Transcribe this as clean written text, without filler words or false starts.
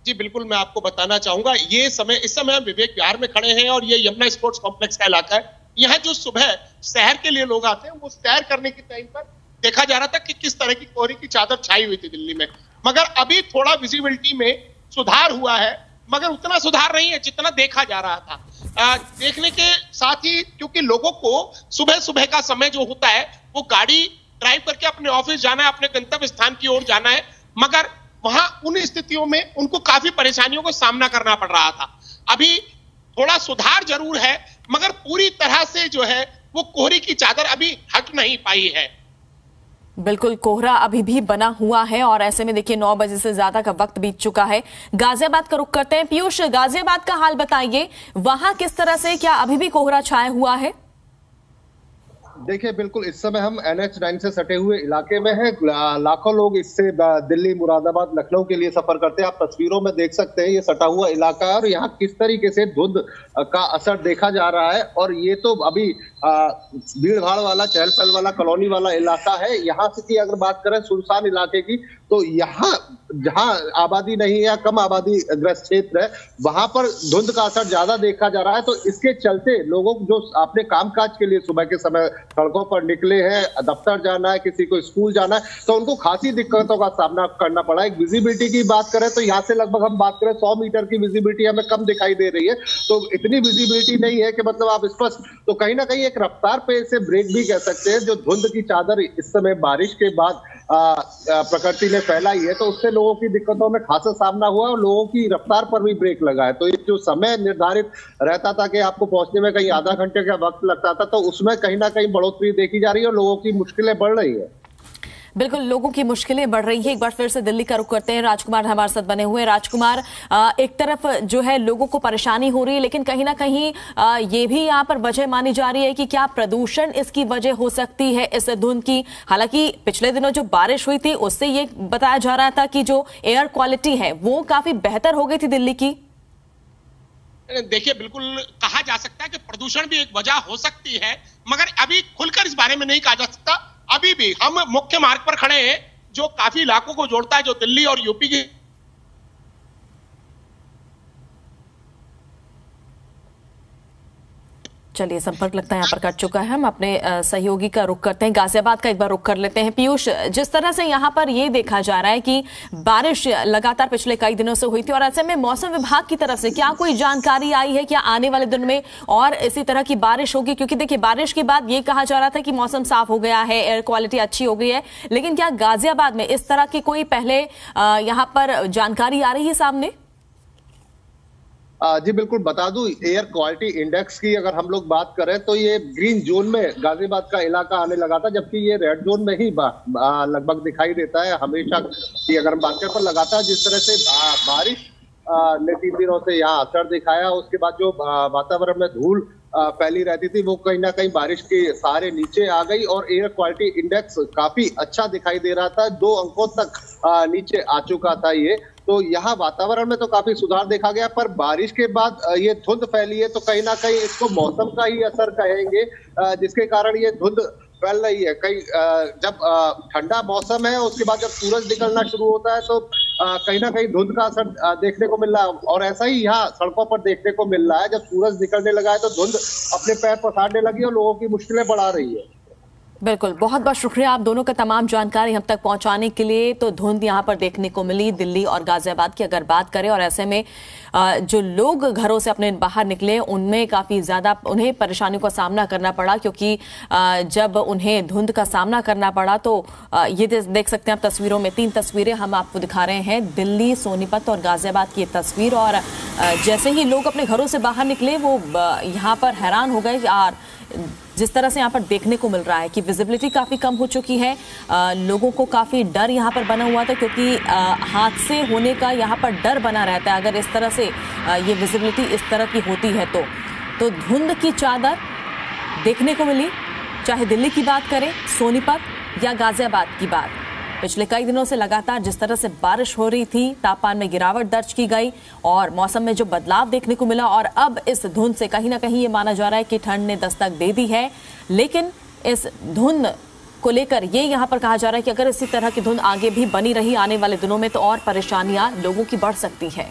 जी बिल्कुल, मैं आपको बताना चाहूंगा, इस समय हम विवेक विहार में खड़े हैं और ये यमुना स्पोर्ट्स कॉम्प्लेक्स का इलाका है। यहाँ जो सुबह सैर के लिए लोग आते हैं, वो सैर करने के टाइम पर देखा जा रहा था कि किस तरह की कोहरे की चादर छाई हुई थी दिल्ली में। मगर अभी थोड़ा विजिबिलिटी में सुधार हुआ है, मगर उतना सुधार नहीं है जितना देखा जा रहा था। देखने के साथ ही, क्योंकि लोगों को सुबह सुबह का समय जो होता है, वो गाड़ी ड्राइव करके अपने ऑफिस जाना है, अपने गंतव्य स्थान की ओर जाना है, मगर वहां उन स्थितियों में उनको काफी परेशानियों को सामना करना पड़ रहा था। अभी थोड़ा सुधार जरूर है, मगर पूरी तरह से जो है वो कोहरे की चादर अभी हट नहीं पाई है। बिल्कुल, कोहरा अभी भी बना हुआ है और ऐसे में देखिए 9 बजे से ज्यादा का वक्त बीत चुका है। गाजियाबाद का रुख करते हैं। पीयूष, गाजियाबाद का हाल बताइए, वहां किस तरह से, क्या अभी भी कोहरा छाया हुआ है? देखिए बिल्कुल, इस समय हम NH9 से सटे हुए इलाके में हैं। लाखों लोग इससे दिल्ली, मुरादाबाद, लखनऊ के लिए सफर करते हैं। आप तस्वीरों में देख सकते हैं, ये सटा हुआ इलाका है और यहाँ किस तरीके से धुंध का असर देखा जा रहा है। और ये तो अभी भीड़ भाड़ वाला, चहल पहल वाला, कॉलोनी वाला इलाका है। यहाँ से की अगर बात करें सुनसान इलाके की, तो यहाँ जहाँ आबादी नहीं है या कम आबादी ग्रस्त क्षेत्र है, वहां पर धुंध का असर ज्यादा देखा जा रहा है। तो इसके चलते लोगों जो अपने कामकाज के लिए सुबह के समय सड़कों पर निकले हैं, दफ्तर जाना है, किसी को स्कूल जाना है, तो उनको खासी दिक्कतों का सामना करना पड़ा। एक विजिबिलिटी की बात करें तो यहाँ से लगभग हम बात करें 100 मीटर की विजिबिलिटी हमें कम दिखाई दे रही है। तो इतनी विजिबिलिटी नहीं है कि मतलब आप स्पष्ट, तो कहीं ना कहीं एक रफ्तार पे इसे ब्रेक भी कह सकते हैं। जो धुंध की चादर इस समय बारिश के बाद प्रकृति ने फैलाई है, तो उससे लोगों की दिक्कतों में खासा सामना हुआ और लोगों की रफ्तार पर भी ब्रेक लगा है। तो ये जो समय निर्धारित रहता था कि आपको पहुंचने में कहीं आधा घंटे का वक्त लगता था, तो उसमें कहीं ना कहीं बढ़ोतरी देखी जा रही है और लोगों की मुश्किलें बढ़ रही है। बिल्कुल, लोगों की मुश्किलें बढ़ रही है। एक बार फिर से दिल्ली का रुख करते हैं। राजकुमार हमारे साथ बने हुए हैं। राजकुमार, एक तरफ जो है लोगों को परेशानी हो रही है, लेकिन कहीं ना कहीं ये भी यहाँ पर वजह मानी जा रही है कि क्या प्रदूषण इसकी वजह हो सकती है इस धुंध की। हालांकि पिछले दिनों जो बारिश हुई थी उससे ये बताया जा रहा था कि जो एयर क्वालिटी है वो काफी बेहतर हो गई थी दिल्ली की। देखिए, बिल्कुल कहा जा सकता है कि प्रदूषण भी एक वजह हो सकती है, मगर अभी खुलकर इस बारे में नहीं कहा जा सकता। अभी भी हम मुख्य मार्ग पर खड़े हैं, जो काफी इलाकों को जोड़ता है, जो दिल्ली और यूपी की। चलिए, संपर्क लगता है यहाँ पर कट चुका है। हम अपने सहयोगी का रुख करते हैं। गाजियाबाद का एक बार रुख कर लेते हैं। पीयूष, जिस तरह से यहाँ पर ये देखा जा रहा है कि बारिश लगातार पिछले कई दिनों से हुई थी और ऐसे में मौसम विभाग की तरफ से क्या कोई जानकारी आई है क्या आने वाले दिन में और इसी तरह की बारिश होगी? क्योंकि देखिए, बारिश के बाद ये कहा जा रहा था कि मौसम साफ हो गया है, एयर क्वालिटी अच्छी हो गई है, लेकिन क्या गाजियाबाद में इस तरह की कोई पहले यहाँ पर जानकारी आ रही है सामने? जी बिल्कुल, बता दूं, एयर क्वालिटी इंडेक्स की अगर हम लोग बात करें तो ये ग्रीन जोन में गाजियाबाद का इलाका आने लगा था, जबकि ये रेड जोन में ही लगभग दिखाई देता है हमेशा की अगर हम बात करें। पर लगातार जिस तरह से बारिश ने 3 दिनों से यहाँ असर दिखाया, उसके बाद जो वातावरण में धूल फैली रहती थी, वो कहीं ना कहीं बारिश के सहारे नीचे आ गई और एयर क्वालिटी इंडेक्स काफी अच्छा दिखाई दे रहा था। 2 अंकों तक नीचे आ चुका था ये। तो यहाँ वातावरण में तो काफी सुधार देखा गया, पर बारिश के बाद ये धुंध फैली है, तो कहीं ना कहीं इसको मौसम का ही असर कहेंगे, जिसके कारण ये धुंध फैल रही है। कहीं जब ठंडा मौसम है, उसके बाद जब सूरज निकलना शुरू होता है, तो कहीं ना कहीं धुंध का असर देखने को मिल रहा है। और ऐसा ही यहाँ सड़कों पर देखने को मिल रहा है, जब सूरज निकलने लगा है तो धुंध अपने पैर पसारने लगी और लोगों की मुश्किलें बढ़ा रही है। बिल्कुल, बहुत बहुत शुक्रिया आप दोनों का तमाम जानकारी हम तक पहुंचाने के लिए। तो धुंध यहाँ पर देखने को मिली दिल्ली और गाजियाबाद की अगर बात करें, और ऐसे में जो लोग घरों से अपने बाहर निकले उनमें काफ़ी ज़्यादा उन्हें परेशानियों का सामना करना पड़ा, क्योंकि जब उन्हें धुंध का सामना करना पड़ा तो ये देख सकते हैं आप तस्वीरों में, 3 तस्वीरें हम आपको दिखा रहे हैं, दिल्ली, सोनीपत और गाजियाबाद की ये तस्वीर। और जैसे ही लोग अपने घरों से बाहर निकले वो यहाँ पर हैरान हो गए और जिस तरह से यहाँ पर देखने को मिल रहा है कि विजिबिलिटी काफ़ी कम हो चुकी है। लोगों को काफ़ी डर यहाँ पर बना हुआ था, क्योंकि हादसे होने का यहाँ पर डर बना रहता है अगर इस तरह से ये विजिबिलिटी इस तरह की होती है। तो धुंध की चादर देखने को मिली, चाहे दिल्ली की बात करें, सोनीपत या गाजियाबाद की बात। पिछले कई दिनों से लगातार जिस तरह से बारिश हो रही थी, तापमान में गिरावट दर्ज की गई और मौसम में जो बदलाव देखने को मिला, और अब इस धुंध से कहीं ना कहीं ये माना जा रहा है कि ठंड ने दस्तक दे दी है। लेकिन इस धुंध को लेकर ये यहाँ पर कहा जा रहा है कि अगर इसी तरह की धुंध आगे भी बनी रही आने वाले दिनों में तो और परेशानियां लोगों की बढ़ सकती है।